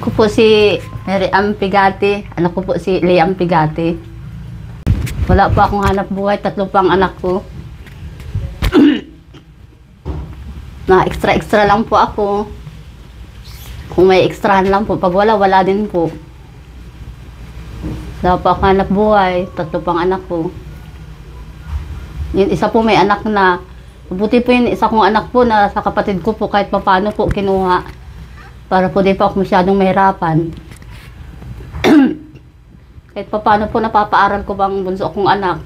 ko po si Mary Ann Pigati. Anak ko po si Liam Pigati. Wala po akong hanap buhay. 3 pang anak ko. Na extra lang po ako. Kung may extrahan lang po. Pag wala din po. Wala po akong hanap buhay. 3 pang anak ko. Yung isa po may anak na. Mabuti po yung isa kong anak po na sa kapatid ko po kahit paano po kinuha. Para po di pa ako masyadong mahirapan. Kahit paano po napapaaral ko bang bunso kong anak.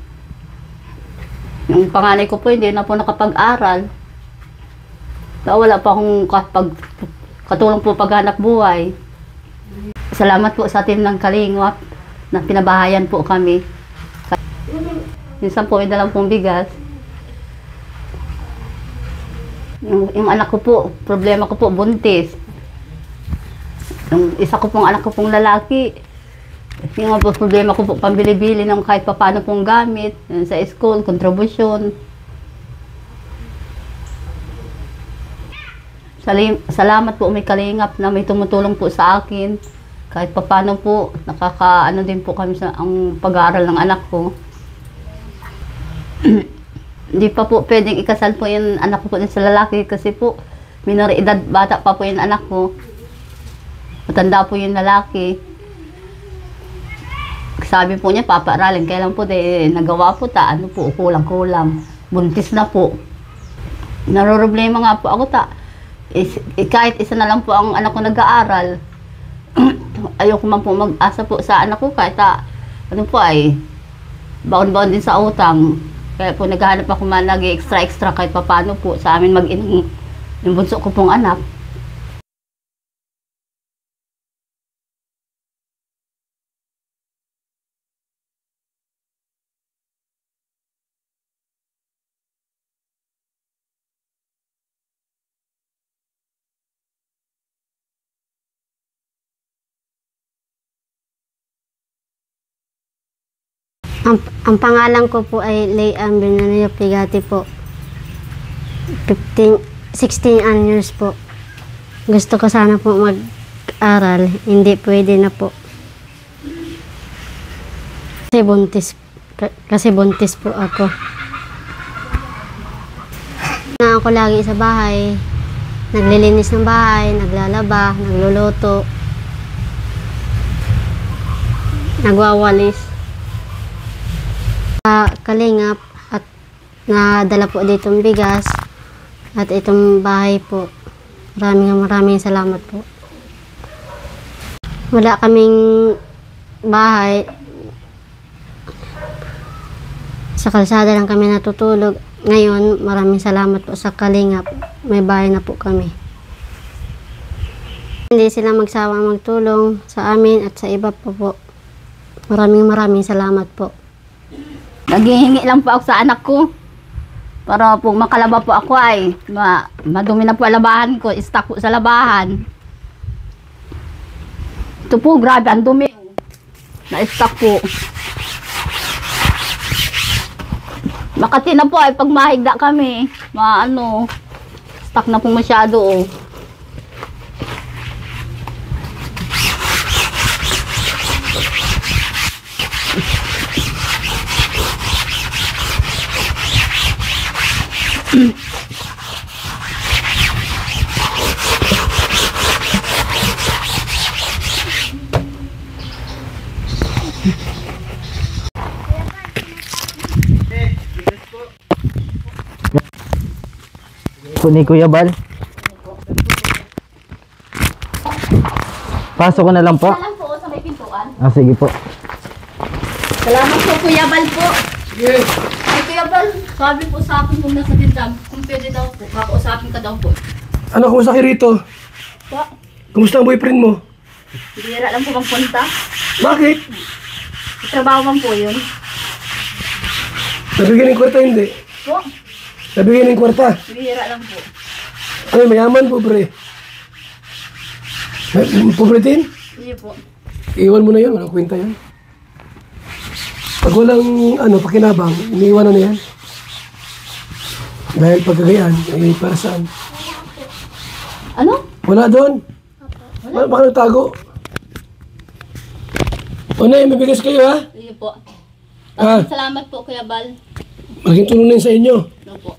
Yung panganay ko po hindi na po nakapag-aral. Wala pa akong katulong po paghanap buhay. Salamat po sa team ng Kalingap na pinabahayan po kami. Minsan po may dalang pong bigas. Yung anak ko po, problema ko po, buntis. Yung isa ko pong anak ko pong lalaki, yung po, problema ko po, pambili-bili ng kahit paano pong gamit, sa school, kontribusyon. Salamat po may Kalingap na may tumutulong po sa akin. Kahit paano po, nakakaano din po kami sa ang pag-aaral ng anak ko. Hindi pa po pwedeng ikasal po yung anak ko po sa lalaki kasi po minor edad, bata pa po yung anak ko. Matanda po yung lalaki. Sabi po niya, papaaralin. Kailan po nagawa po ano po, kulang-kulang. Buntis na po. Naroroblema nga po ako kahit isa na lang po ang anak ko nag-aaral. Ayoko man po mag-asa po sa anak ko kahit ano po ay baon-baon din sa utang. Kaya po naghahanap ako man nag-extra kahit paano po sa amin mag-inang yung bunso ko pong anak. Ang pangalan ko po ay Liam Bernardo Pigati po. 16 years po. Gusto ko sana po mag-aral. Hindi pwede na po. Kasi buntis po ako. Na ako lagi sa bahay. Naglilinis ng bahay, naglalaba, nagluluto, nagwawalis. Kalingap at nadala po dito ang bigas at itong bahay po. Maraming salamat po. Wala kaming bahay. Sa kalsada lang kami natutulog. Ngayon, maraming salamat po sa Kalingap. May bahay na po kami. Hindi sila magsawang magtulong sa amin at sa iba po. Maraming salamat po. Naghihingi lang po ako sa anak ko. Para po makalaba po ako ay madumi na po ang labahan ko. Stuck po sa labahan. Ito po, grabe, ang dumi. Na-stuck po. Makati na po ay pag mahigda kami. Stuck na po masyado oh. Po ni Kuya Bal. Pasok ko na lang po. Alam po sa may pintuan. Sige po. Salamat po Kuya Bal po. Yes. Ay Kuya Bal, sabi po sa akin kung nasa tindahan, kung pwede daw po, kakausapin ka daw po. Ano, kumusta kayo rito? Po, Kumusta ang boyfriend mo? bihira lang po magpunta. Bakit? Trabaho man po yun. Nabigyan ng kwarta hindi? Po, Nabigyan ng kwarta? bihira lang po. Ay, mayaman, pobre. Pobre din? Hindi po. Iwan mo na yan, walang kwenta yan. Pag walang pakinabang, iniiwan na yan. Dahil pagkagayaan, ay para saan? Ano? Wala doon. Baka nagtago. O na, may bigas kayo ha? Iyo po. Ah. Salamat po, Kuya Bal. Malaking tulong na yun sa inyo. Ano po.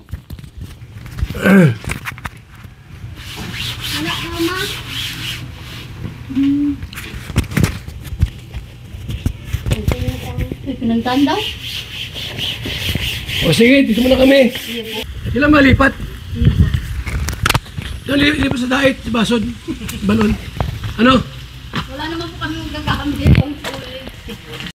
Pinuntahan daw? O sige, dito muna kami. Kailan malipat? Doon lipat sa dait, sa basod, balon. Ano?